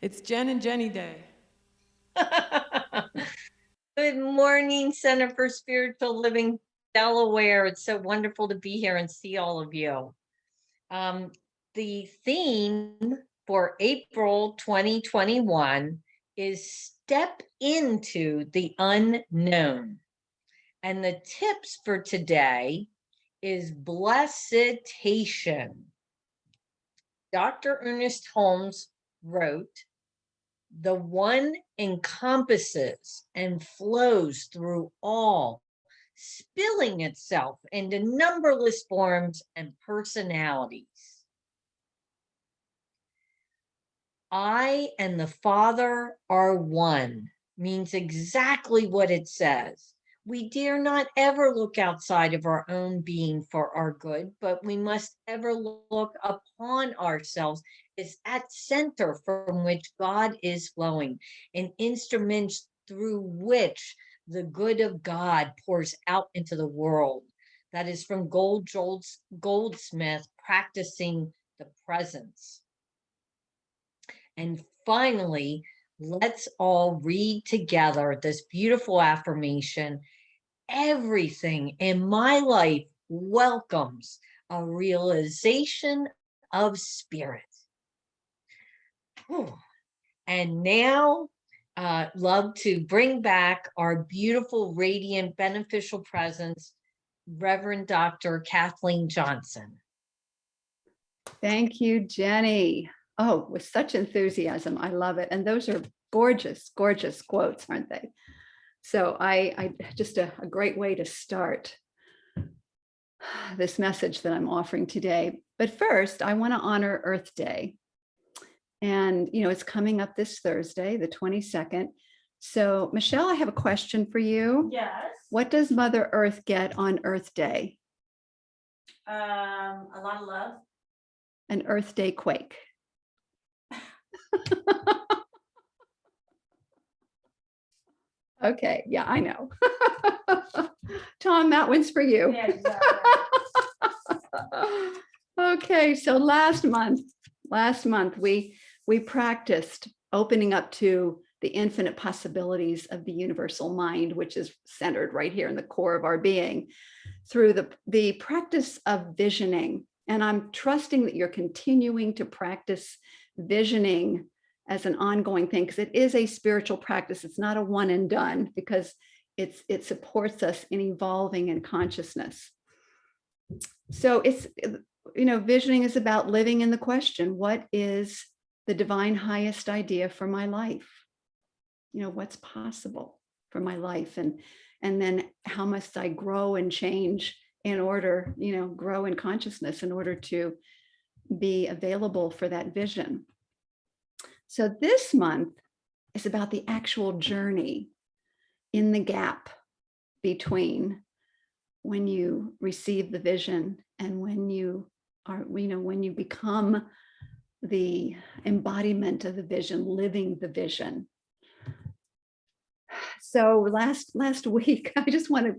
It's Jen and Jenny Day. Good morning, Center for Spiritual Living, Delaware. It's so wonderful to be here and see all of you. The theme for April 2021 is Step into the Unknown. And the tips for today is bless-itation. Dr. Ernest Holmes wrote, "The one encompasses and flows through all, spilling itself into numberless forms and personalities. I and the Father are one," means exactly what it says. We dare not ever look outside of our own being for our good, but we must ever look upon ourselves as that center from which God is flowing, an instrument through which the good of God pours out into the world. That is from Goldsmith, practicing the presence. And finally, let's all read together this beautiful affirmation. Everything in my life welcomes a realization of spirit. Whew. And now, love to bring back our beautiful, radiant, beneficial presence, Reverend Dr. Kathleen Johnson. Thank you, Jenny. Oh, with such enthusiasm. I love it. And those are gorgeous, gorgeous quotes, aren't they? So I just a great way to start this message that I'm offering today. But first, I want to honor Earth Day. And, it's coming up this Thursday, the 22nd. So, Michelle, I have a question for you. Yes. What does Mother Earth get on Earth Day? A lot of love. An Earth Day quake. Okay, yeah, I know. Tom, that one's for you. Yeah, exactly. Okay, so last month we practiced opening up to the infinite possibilities of the universal mind, which is centered right here in the core of our being, through the practice of visioning. And I'm trusting that you're continuing to practice visioning as an ongoing thing, because it is a spiritual practice. It's not a one and done, because it supports us in evolving in consciousness. So visioning is about living in the question, what is the divine highest idea for my life? What's possible for my life? And then how must I grow and change in order, grow in consciousness in order to be available for that vision. So this month is about the actual journey in the gap between when you receive the vision and when you are, when you become the embodiment of the vision, living the vision. So last week, I just want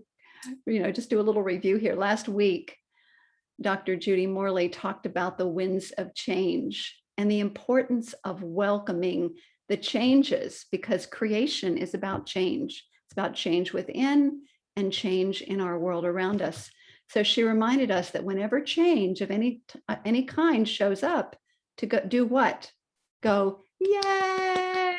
to, just do a little review here. Last week, Dr. Judy Morley talked about the winds of change and the importance of welcoming the changes, because creation is about change. It's about change within and change in our world around us. So she reminded us that whenever change of any kind shows up, to go do what? Go, yay!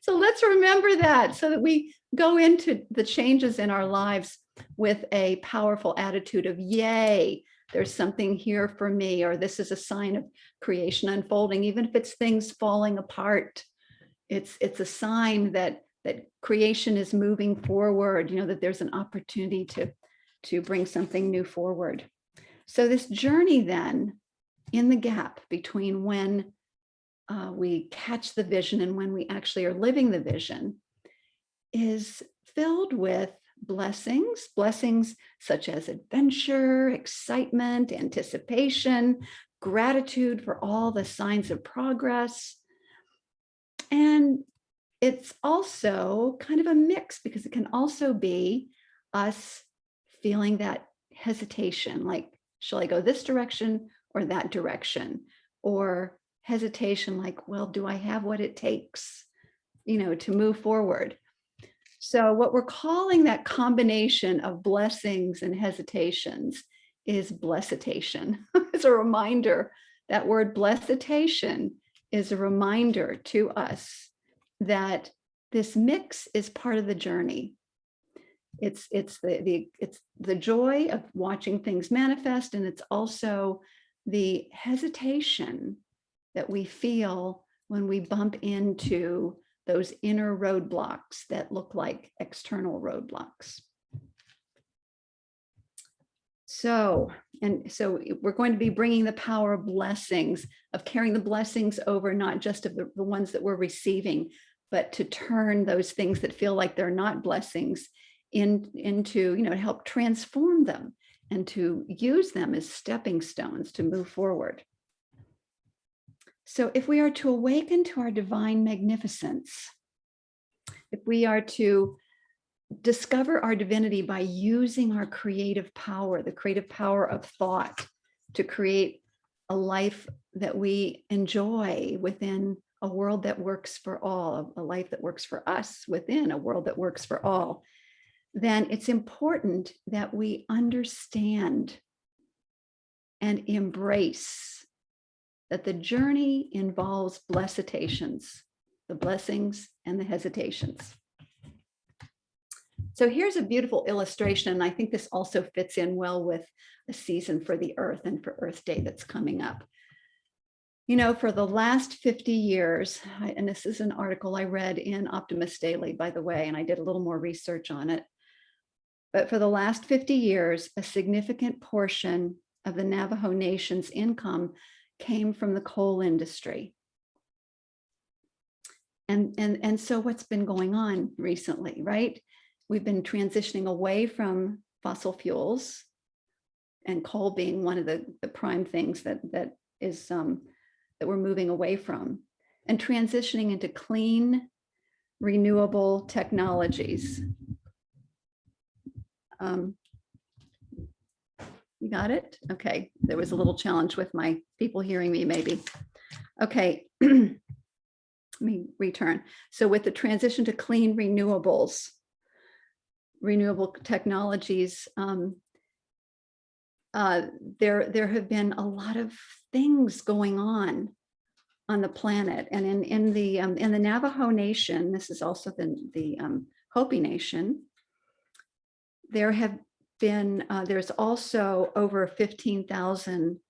So let's remember that, so that we go into the changes in our lives with a powerful attitude of yay, there's something here for me, or this is a sign of creation unfolding, even if it's things falling apart. It's a sign that creation is moving forward, that there's an opportunity to bring something new forward. So this journey then, in the gap between when we catch the vision and when we actually are living the vision, is filled with blessings such as adventure, excitement, anticipation, gratitude for all the signs of progress. And it's also kind of a mix, because it can also be us feeling that hesitation, like, shall I go this direction or that direction? Or hesitation, like, well, do I have what it takes, to move forward? So what we're calling that combination of blessings and hesitations is bless-itation. It's a reminder. That word bless-itation is a reminder to us that this mix is part of the journey. It's the joy of watching things manifest, and it's also the hesitation that we feel when we bump into those inner roadblocks that look like external roadblocks. So we're going to be bringing the power of blessings, of carrying the blessings over, not just of the ones that we're receiving, but to turn those things that feel like they're not blessings into, to help transform them and to use them as stepping stones to move forward. So if we are to awaken to our divine magnificence, if we are to discover our divinity by using our creative power, the creative power of thought, to create a life that we enjoy within a world that works for all, a life that works for us within a world that works for all, then it's important that we understand and embrace that the journey involves bless-itations, the blessings and the hesitations. So here's a beautiful illustration, and I think this also fits in well with a season for the Earth and for Earth Day that's coming up. For the last 50 years, and this is an article I read in Optimist Daily, by the way, and I did a little more research on it. But for the last 50 years, a significant portion of the Navajo Nation's income came from the coal industry. And so what's been going on recently, right? We've been transitioning away from fossil fuels, and coal being one of the prime things that we're moving away from, and transitioning into clean, renewable technologies. You got it? Okay, there was a little challenge with my people hearing me maybe. Okay, let me return. So with the transition to clean renewables, renewable technologies, there have been a lot of things going on the planet, and in the Navajo Nation, this is also the Hopi Nation. There's also over 15,000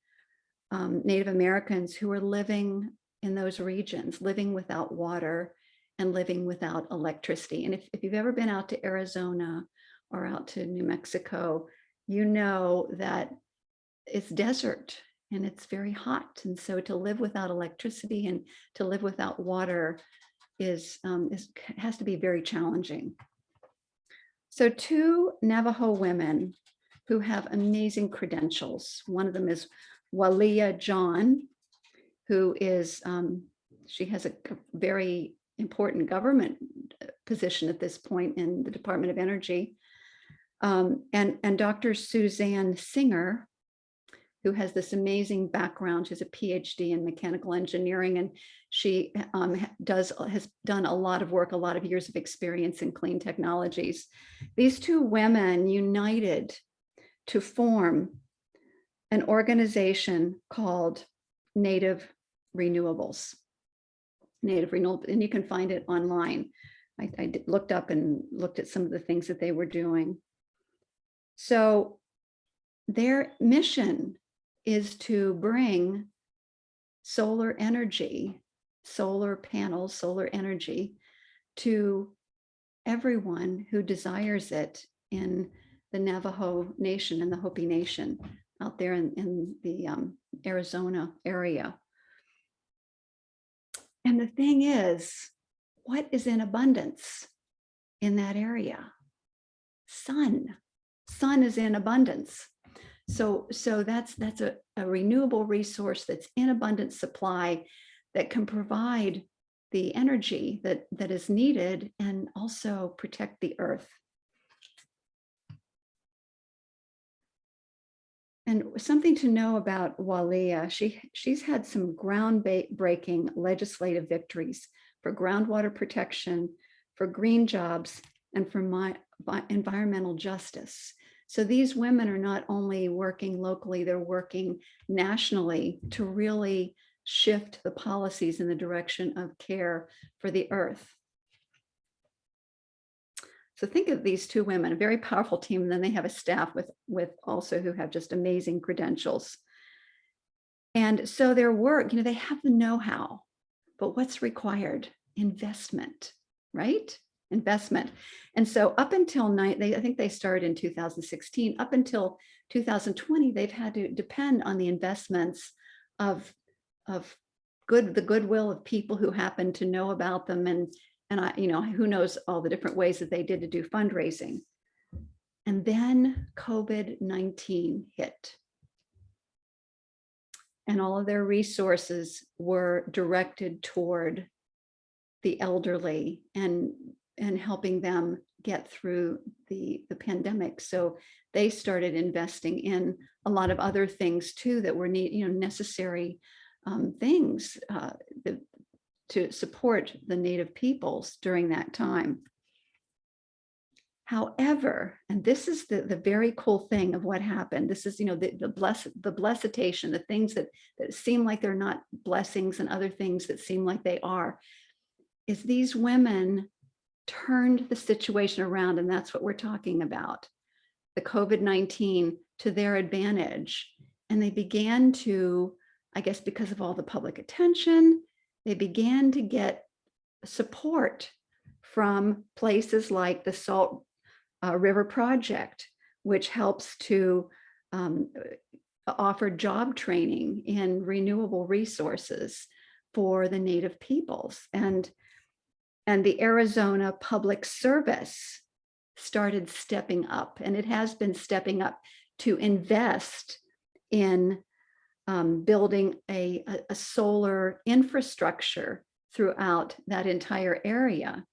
Native Americans who are living in those regions, living without water and living without electricity. And if you've ever been out to Arizona or out to New Mexico, you know that it's desert and it's very hot. And so to live without electricity and to live without water has to be very challenging. So two Navajo women who have amazing credentials. One of them is Walia John, who is, she has a very important government position at this point in the Department of Energy. And Dr. Suzanne Singer, who has this amazing background. She has a PhD in mechanical engineering, and she has done a lot of work, a lot of years of experience in clean technologies. These two women united to form an organization called Native Renewables. Native Renewables, and you can find it online. I looked up and looked at some of the things that they were doing. So their mission is to bring solar energy, solar panels, solar energy to everyone who desires it in the Navajo Nation and the Hopi Nation out there in the Arizona area. And the thing is, what is in abundance in that area? Sun. Sun is in abundance. So that's a renewable resource that's in abundant supply that can provide the energy that is needed and also protect the earth. And something to know about Walia, she's had some groundbreaking legislative victories for groundwater protection, for green jobs, and for environmental justice. So these women are not only working locally, they're working nationally to really shift the policies in the direction of care for the earth. So think of these two women, a very powerful team, and then they have a staff with also who have just amazing credentials. And so their work, they have the know-how, but what's required? Investment, right? Investment. And so up until I think they started in 2016, up until 2020, they've had to depend on the investments of the goodwill of people who happen to know about them, and who knows all the different ways that they did to do fundraising. And then COVID-19 hit. And all of their resources were directed toward the elderly and helping them get through the pandemic. So they started investing in a lot of other things too that were necessary things to support the Native peoples during that time. However, and this is the very cool thing of what happened. This is, the bless-itation, the things that seem like they're not blessings and other things that seem like they are, is these women turned the situation around. And that's what we're talking about, the COVID-19 to their advantage. And they began to, I guess, because of all the public attention, they began to get support from places like the Salt River Project, which helps to offer job training in renewable resources for the Native peoples. And the Arizona Public Service started stepping up, and it has been stepping up to invest in building a solar infrastructure throughout that entire area.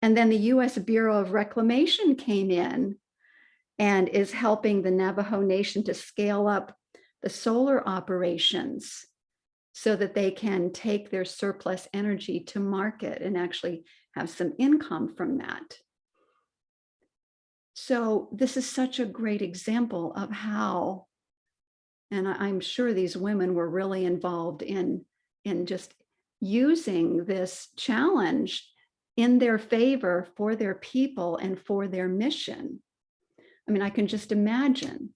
And then the U.S. Bureau of Reclamation came in and is helping the Navajo Nation to scale up the solar operations so that they can take their surplus energy to market and actually have some income from that. So this is such a great example of how, and I'm sure these women were really involved in just using this challenge in their favor for their people and for their mission. I mean, I can just imagine.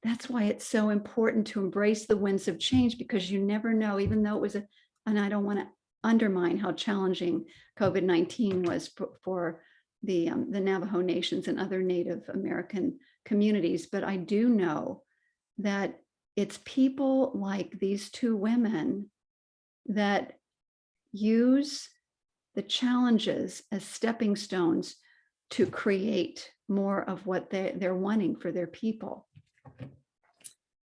That's why it's so important to embrace the winds of change, because you never know, even though it was and I don't want to undermine how challenging COVID-19 was for the Navajo nations and other Native American communities, but I do know that it's people like these two women that use the challenges as stepping stones to create more of what they're wanting for their people.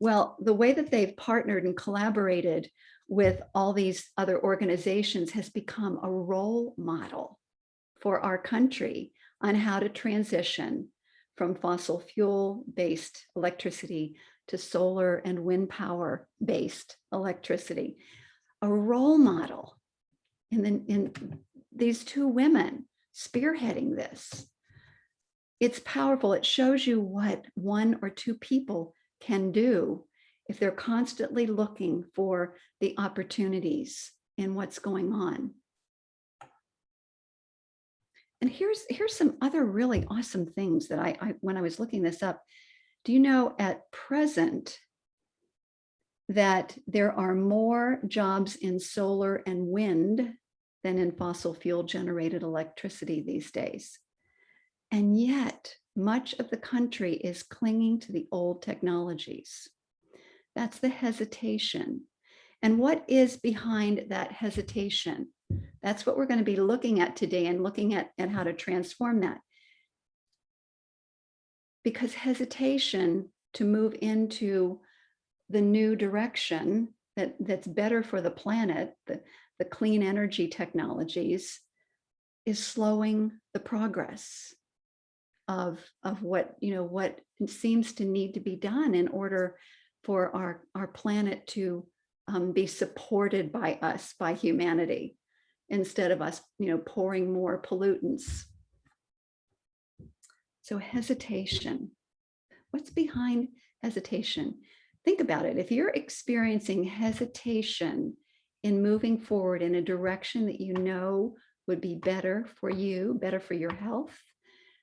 Well, the way that they've partnered and collaborated with all these other organizations has become a role model for our country on how to transition from fossil fuel-based electricity to solar and wind power-based electricity. A role model in these two women spearheading this. It's powerful. It shows you what one or two people can do if they're constantly looking for the opportunities in what's going on. And here's some other really awesome things that I when I was looking this up. Do you know at present that there are more jobs in solar and wind than in fossil fuel generated electricity these days? And yet much of the country is clinging to the old technologies. That's the hesitation. And what is behind that hesitation? That's what we're going to be looking at today, and looking at how to transform that. Because hesitation to move into the new direction that's better for the planet, the clean energy technologies, is slowing the progress. of what, what seems to need to be done in order for our planet to be supported by us, by humanity, instead of us, pouring more pollutants. So hesitation. What's behind hesitation? Think about it. If you're experiencing hesitation in moving forward in a direction that you know would be better for you, better for your health,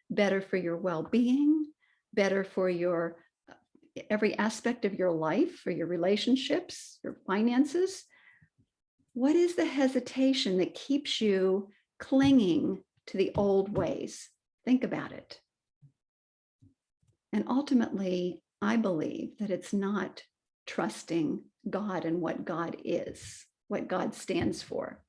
better for your well-being, better for your every aspect of your life, for your relationships, your finances, what is the hesitation that keeps you clinging to the old ways? Think about it. And ultimately, I believe that it's not trusting God and what God is, what God stands for.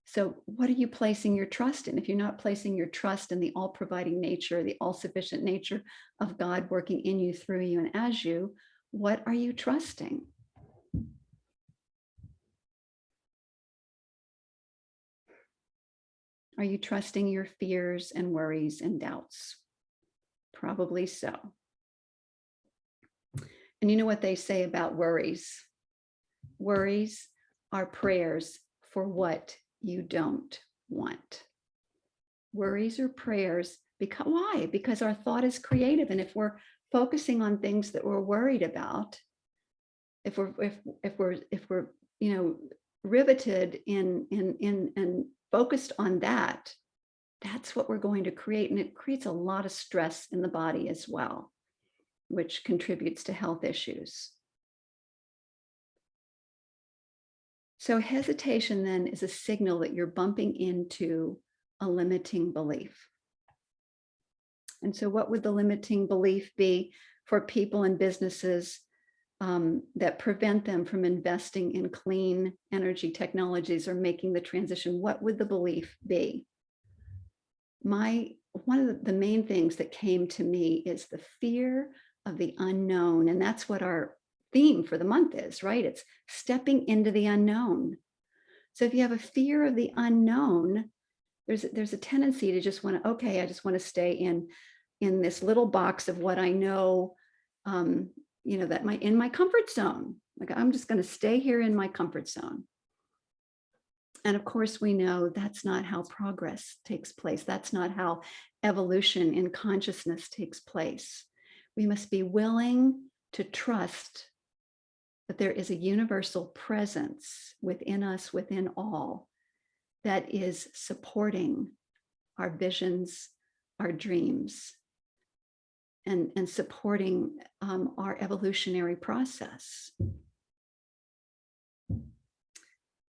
So what are you placing your trust in? If you're not placing your trust in the all-providing nature, the all-sufficient nature of God working in you, through you, and as you, what are you trusting? Are you trusting your fears and worries and doubts? Probably so. And you know what they say about worries? Worries are prayers for what you don't want. Worries are prayers because why? Because our thought is creative, and if we're focusing on things that we're worried about, if we're riveted in and focused on that, that's what we're going to create, and it creates a lot of stress in the body as well, which contributes to health issues. So hesitation then is a signal that you're bumping into a limiting belief. And so what would the limiting belief be for people and businesses that prevent them from investing in clean energy technologies or making the transition? What would the belief be? One of the main things that came to me is the fear of the unknown. And that's what our theme for the month is, right? It's stepping into the unknown. So if you have a fear of the unknown, there's a tendency to just want to, okay, I just want to stay in this little box of what I know, that in my comfort zone. Like, I'm just going to stay here in my comfort zone. And of course, we know that's not how progress takes place. That's not how evolution in consciousness takes place. We must be willing to trust that there is a universal presence within us, within all, that is supporting our visions, our dreams, and supporting our evolutionary process.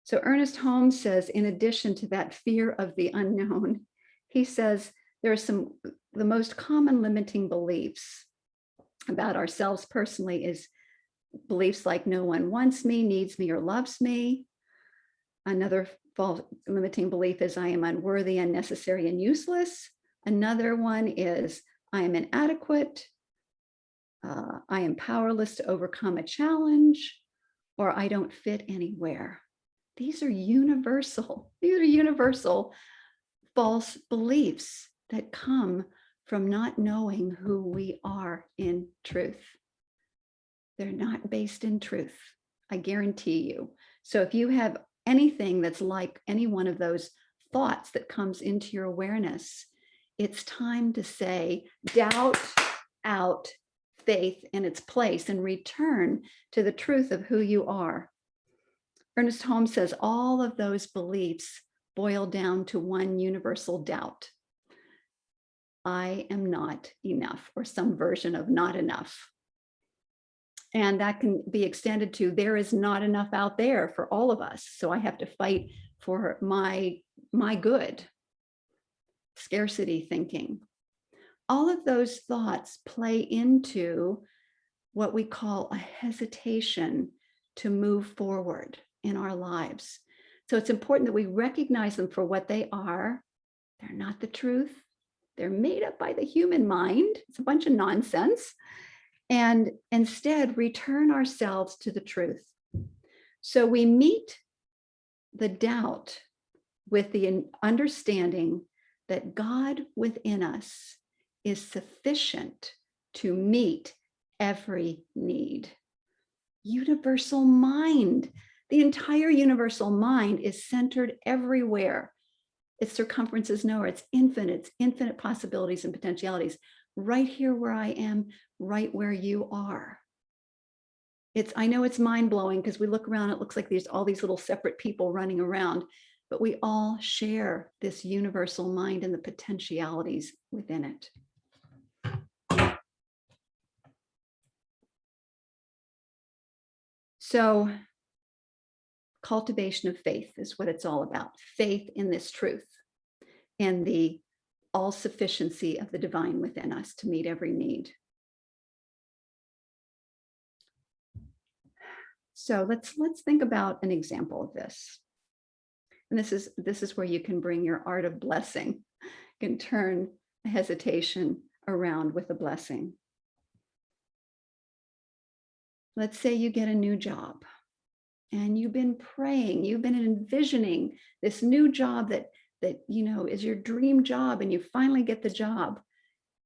So Ernest Holmes says, in addition to that fear of the unknown, he says there are the most common limiting beliefs about ourselves personally is beliefs like no one wants me, needs me, or loves me. Another false limiting belief is I am unworthy, unnecessary, and useless. Another one is I am inadequate. I am powerless to overcome a challenge, or I don't fit anywhere. These are universal false beliefs that come from not knowing who we are in truth. They're not based in truth, I guarantee you. So if you have anything that's like any one of those thoughts that comes into your awareness, it's time to say, doubt out faith in its place and return to the truth of who you are. Ernest Holmes says all of those beliefs boil down to one universal doubt. I am not enough, or some version of not enough. And that can be extended to there is not enough out there for all of us. So I have to fight for my good. Scarcity thinking. All of those thoughts play into what we call a hesitation to move forward in our lives. So it's important that we recognize them for what they are. They're not the truth. They're made up by the human mind. It's a bunch of nonsense. And instead return ourselves to the truth. So we meet the doubt with the understanding that God within us is sufficient to meet every need. Universal mind. The entire universal mind is centered everywhere. Its circumference is nowhere. It's infinite possibilities and potentialities. Right here where I am, right where you are. I know it's mind-blowing because we look around, it looks like there's all these little separate people running around, but we all share this universal mind and the potentialities within it. So cultivation of faith is what it's all about. Faith in this truth and the all-sufficiency of the divine within us to meet every need. So let's think about an example of this. And this is where you can bring your art of blessing. You can turn a hesitation around with a blessing. Let's say you get a new job and you've been praying, you've been envisioning this new job that is your dream job, and you finally get the job.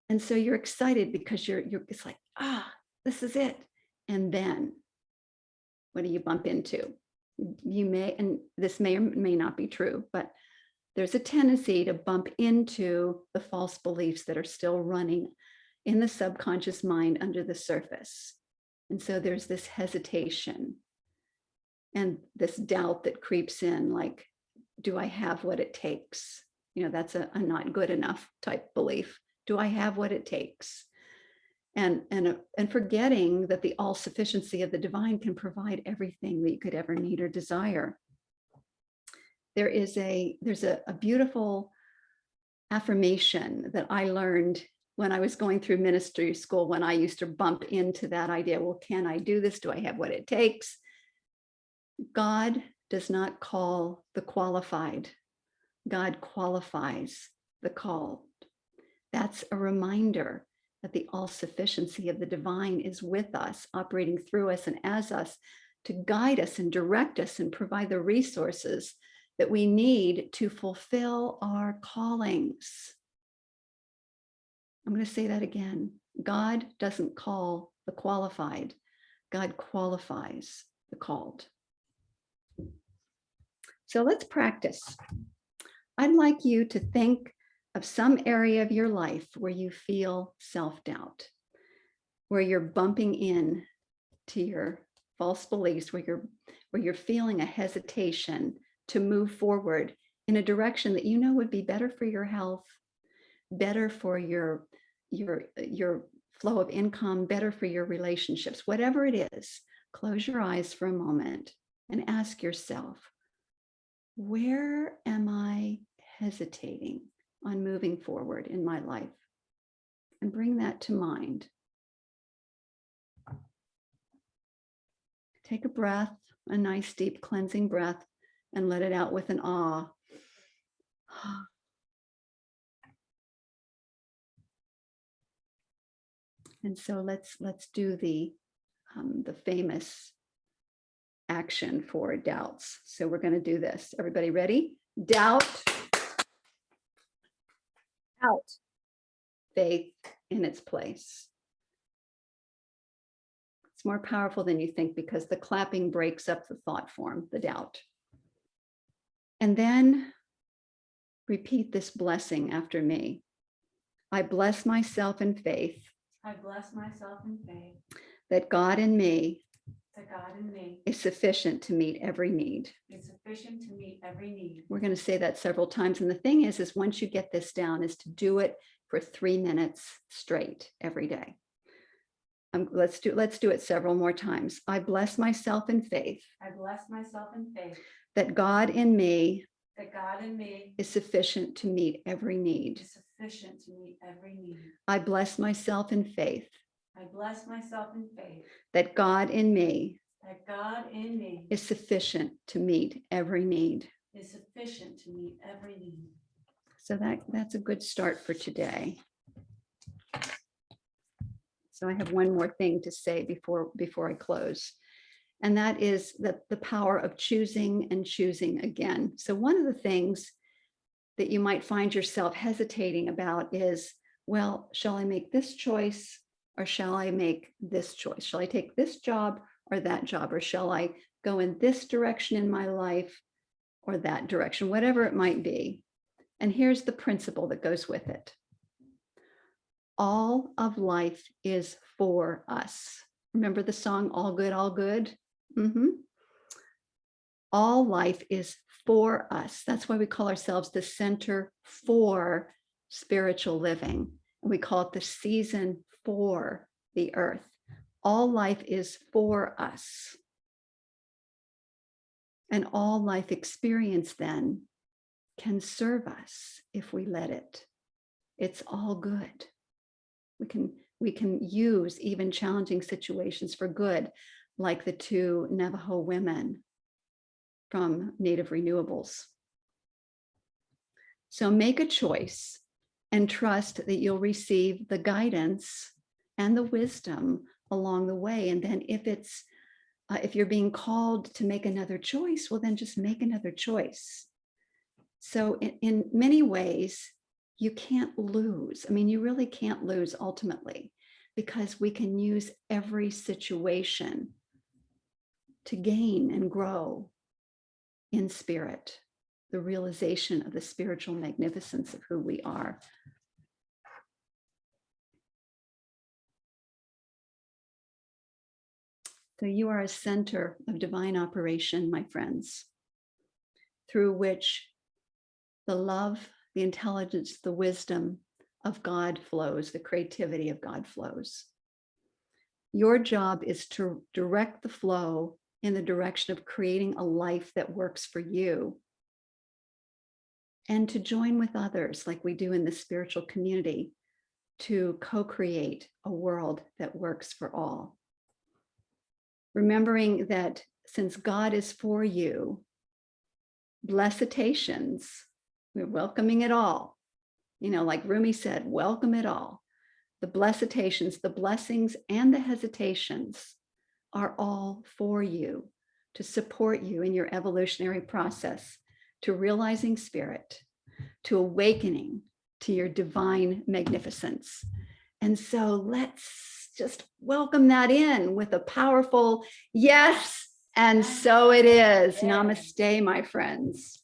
And so you're excited because it's like, this is it. And then what do you bump into? You may, and this may or may not be true, but there's a tendency to bump into the false beliefs that are still running in the subconscious mind under the surface. And so there's this hesitation and this doubt that creeps in, like, do I have what it takes? That's a not good enough type belief. Do I have what it takes? And forgetting that the all-sufficiency of the divine can provide everything that you could ever need or desire. There's a beautiful affirmation that I learned when I was going through ministry school, when I used to bump into that idea, well, can I do this? Do I have what it takes? God does not call the qualified. God qualifies the called. That's a reminder that the all-sufficiency of the divine is with us, operating through us and as us, to guide us and direct us and provide the resources that we need to fulfill our callings. I'm going to say that again. God doesn't call the qualified. God qualifies the called. So let's practice. I'd like you to think of some area of your life where you feel self-doubt, where you're bumping in to your false beliefs, where you're feeling a hesitation to move forward in a direction that would be better for your health, better for your flow of income, better for your relationships, whatever it is. Close your eyes for a moment and ask yourself, where am I hesitating on moving forward in my life? And bring that to mind. Take a breath, a nice deep cleansing breath, and let it out with an ah. And so let's do the famous action for doubts. So we're going to do this. Everybody ready? Doubt. Out. Faith in its place. It's more powerful than you think because the clapping breaks up the thought form, the doubt. And then repeat this blessing after me. I bless myself in faith. I bless myself in faith. That God in me. That God in me is sufficient to meet every need. Is sufficient to meet every need. We're going to say that several times. And the thing is once you get this down, is to do it for 3 minutes straight every day. Let's do it several more times. I bless myself in faith. I bless myself in faith. That God in me. That God in me is sufficient to meet every need. Is sufficient to meet every need. I bless myself in faith. I bless myself in faith. That God in me. That God in me is sufficient to meet every need. Is sufficient to meet every need. So that's a good start for today. So I have one more thing to say before I close. And that is the power of choosing and choosing again. So one of the things that you might find yourself hesitating about is, well, shall I make this choice or shall I make this choice? Shall I take this job or that job? Or shall I go in this direction in my life or that direction, whatever it might be? And here's the principle that goes with it. All of life is for us. Remember the song, All Good, All Good? All life is for us. That's why we call ourselves the Center for Spiritual Living. And we call it the season for the earth. All life is for us. And all life experience then can serve us if we let it. It's all good. We can use even challenging situations for good, like the two Navajo women from Native Renewables. So make a choice and trust that you'll receive the guidance and the wisdom along the way. And then if you're being called to make another choice, well, then just make another choice. So in many ways, you can't lose. I mean, you really can't lose ultimately, because we can use every situation to gain and grow in spirit, the realization of the spiritual magnificence of who we are. So you are a center of divine operation, my friends, through which the love, the intelligence, the wisdom of God flows, the creativity of God flows. Your job is to direct the flow in the direction of creating a life that works for you, and to join with others like we do in the spiritual community to co-create a world that works for all. Remembering that since God is for you, bless-itations, we're welcoming it all. You know, like Rumi said, welcome it all. The bless-itations, the blessings and the hesitations are all for you, to support you in your evolutionary process, to realizing spirit, to awakening to your divine magnificence. And so let's just welcome that in with a powerful yes, and so it is. Namaste, my friends.